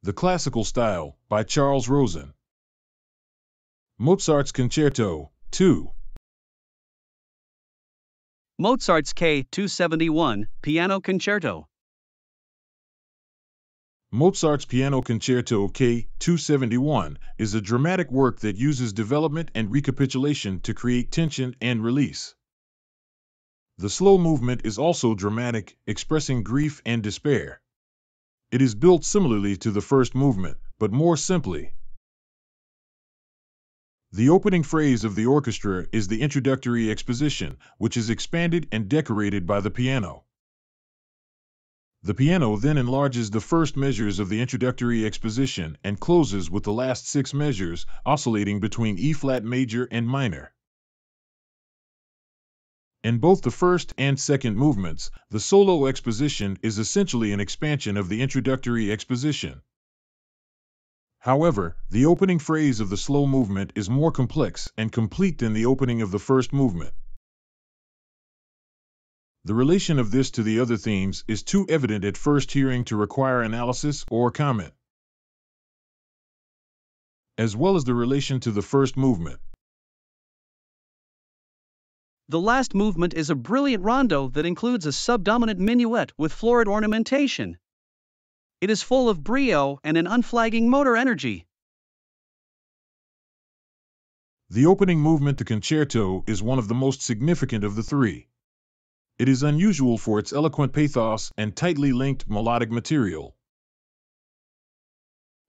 The Classical Style by Charles Roson. Mozart's Concerto 2. Mozart's K271 Piano Concerto. Mozart's Piano Concerto K271 is a dramatic work that uses development and recapitulation to create tension and release. The slow movement is also dramatic, expressing grief and despair. It is built similarly to the first movement, but more simply. The opening phrase of the orchestra is the introductory exposition, which is expanded and decorated by the piano. The piano then enlarges the first measures of the introductory exposition and closes with the last 6 measures, oscillating between E-flat major and minor. In both the first and second movements, the solo exposition is essentially an expansion of the introductory exposition. However, the opening phrase of the slow movement is more complex and complete than the opening of the first movement. The relation of this to the other themes is too evident at first hearing to require analysis or comment, as well as the relation to the first movement. The last movement is a brilliant rondo that includes a subdominant minuet with florid ornamentation. It is full of brio and an unflagging motor energy. The opening movement, the concerto, is one of the most significant of the three. It is unusual for its eloquent pathos and tightly linked melodic material.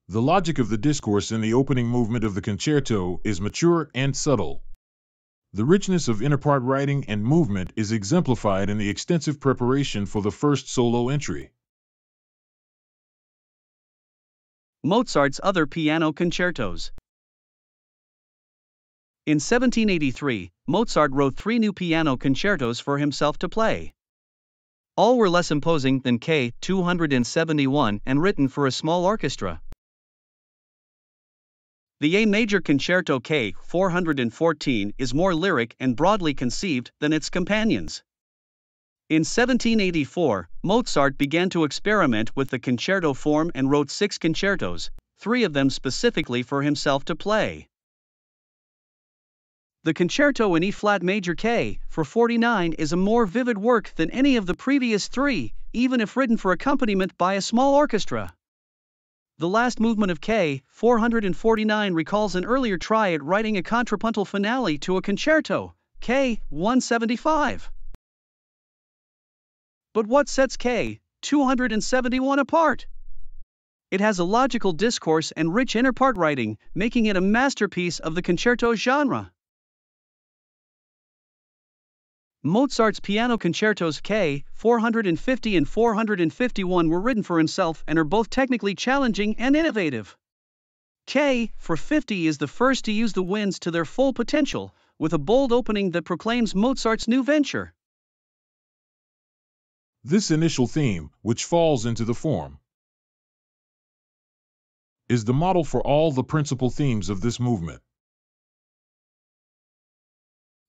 The logic of the discourse in the opening movement of the concerto is mature and subtle. The richness of inner-part writing and movement is exemplified in the extensive preparation for the first solo entry. Mozart's other piano concertos. In 1783, Mozart wrote 3 new piano concertos for himself to play. All were less imposing than K271 and written for a small orchestra. The A major concerto K414 is more lyric and broadly conceived than its companions. In 1784, Mozart began to experiment with the concerto form and wrote 6 concertos, 3 of them specifically for himself to play. The concerto in E-flat major K449 is a more vivid work than any of the previous 3, even if written for accompaniment by a small orchestra. The last movement of K449 recalls an earlier try at writing a contrapuntal finale to a concerto, K175. But what sets K271 apart? It has a logical discourse and rich inner-part writing, making it a masterpiece of the concerto genre. Mozart's piano concertos K450 and 451 were written for himself and are both technically challenging and innovative. K450 is the first to use the winds to their full potential, with a bold opening that proclaims Mozart's new venture. This initial theme, which falls into the form, is the model for all the principal themes of this movement.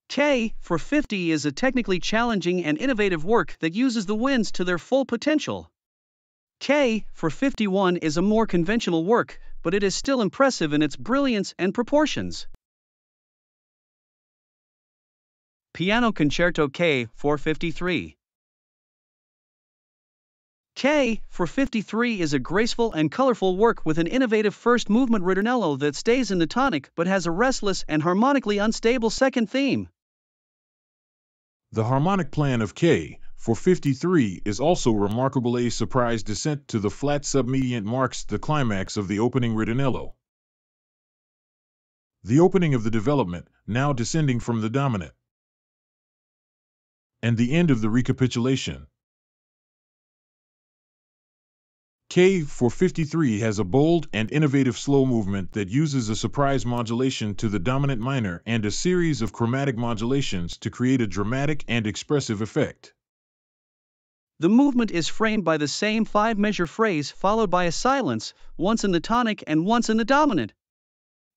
K450 is a technically challenging and innovative work that uses the winds to their full potential. K451 is a more conventional work, but it is still impressive in its brilliance and proportions. Piano Concerto K453. K453 is a graceful and colorful work with an innovative first movement ritornello that stays in the tonic but has a restless and harmonically unstable second theme. The harmonic plan of K453 is also remarkable. A surprise descent to the flat submediant marks the climax of the opening ritornello. The opening of the development, now descending from the dominant, and the end of the recapitulation. K453 has a bold and innovative slow movement that uses a surprise modulation to the dominant minor and a series of chromatic modulations to create a dramatic and expressive effect. The movement is framed by the same 5-measure phrase followed by a silence, once in the tonic and once in the dominant.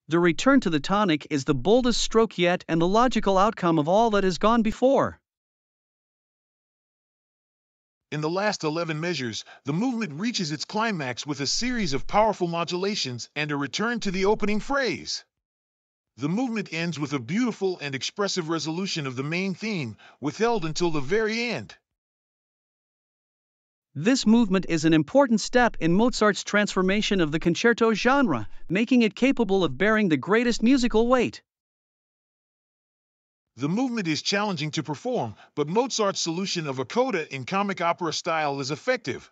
The return to the tonic is the boldest stroke yet and the logical outcome of all that has gone before. In the last 11 measures, the movement reaches its climax with a series of powerful modulations and a return to the opening phrase. The movement ends with a beautiful and expressive resolution of the main theme, withheld until the very end. This movement is an important step in Mozart's transformation of the concerto genre, making it capable of bearing the greatest musical weight. The movement is challenging to perform, but Mozart's solution of a coda in comic opera style is effective.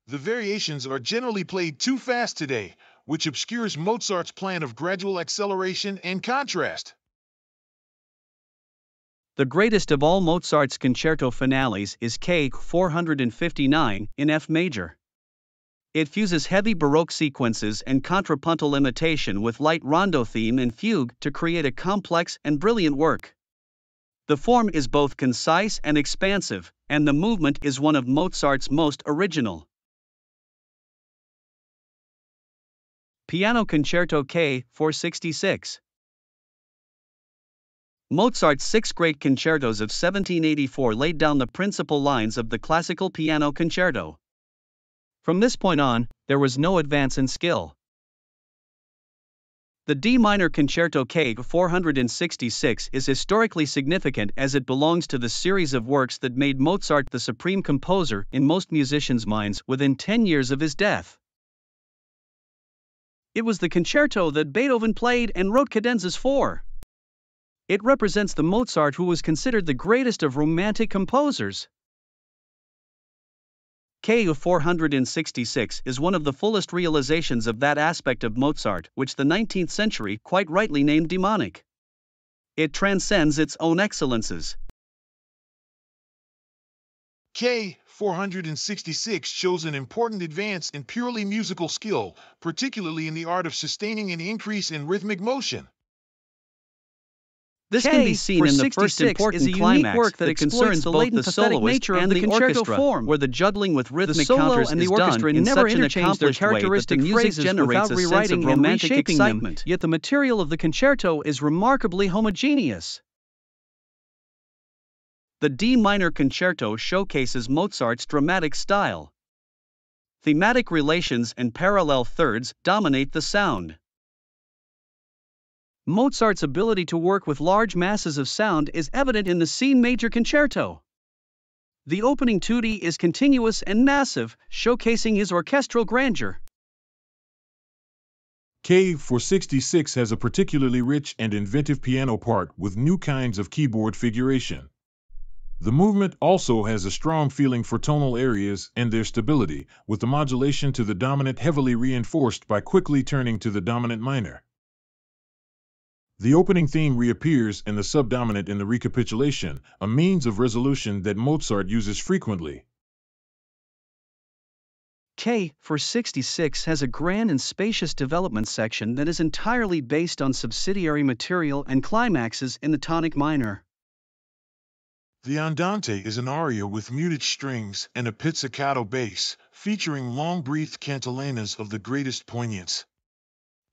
The variations are generally played too fast today, which obscures Mozart's plan of gradual acceleration and contrast. The greatest of all Mozart's concerto finales is K. 459 in F major. It fuses heavy Baroque sequences and contrapuntal imitation with light rondo theme and fugue to create a complex and brilliant work. The form is both concise and expansive, and the movement is one of Mozart's most original. Piano Concerto K. 466. Mozart's six great concertos of 1784 laid down the principal lines of the classical piano concerto. From this point on, there was no advance in skill. The D minor Concerto K. 466 is historically significant as it belongs to the series of works that made Mozart the supreme composer in most musicians' minds within 10 years of his death. It was the concerto that Beethoven played and wrote cadenzas for. It represents the Mozart who was considered the greatest of Romantic composers. K. 466 is one of the fullest realizations of that aspect of Mozart which the 19th century quite rightly named demonic. It transcends its own excellences. K. 466 shows an important advance in purely musical skill, particularly in the art of sustaining an increase in rhythmic motion. This can be seen in the first important climax work that concerns both the soloist nature and the orchestra form, where the juggling with rhythmic counters and the orchestra never interchange their characteristic phrases without rewriting and reshaping them. Yet the material of the concerto is remarkably homogeneous. The D minor concerto showcases Mozart's dramatic style. Thematic relations and parallel thirds dominate the sound. Mozart's ability to work with large masses of sound is evident in the C major concerto. The opening tutti is continuous and massive, showcasing his orchestral grandeur. K. 466 has a particularly rich and inventive piano part with new kinds of keyboard figuration. The movement also has a strong feeling for tonal areas and their stability, with the modulation to the dominant heavily reinforced by quickly turning to the dominant minor. The opening theme reappears and the subdominant in the recapitulation, a means of resolution that Mozart uses frequently. K. 466 has a grand and spacious development section that is entirely based on subsidiary material and climaxes in the tonic minor. The Andante is an aria with muted strings and a pizzicato bass, featuring long-breathed cantilenas of the greatest poignance.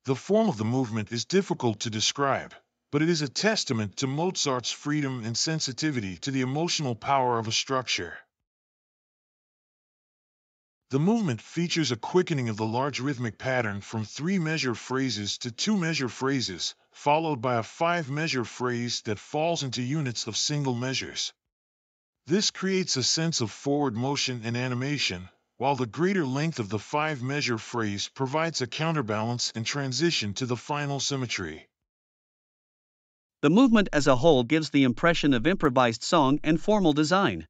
The form of the movement is difficult to describe, but it is a testament to Mozart's freedom and sensitivity to the emotional power of a structure. The movement features a quickening of the large rhythmic pattern from 3-measure phrases to 2-measure phrases, followed by a 5-measure phrase that falls into units of single measures. This creates a sense of forward motion and animation, while the greater length of the 5-measure phrase provides a counterbalance and transition to the final symmetry. The movement as a whole gives the impression of improvised song and formal design.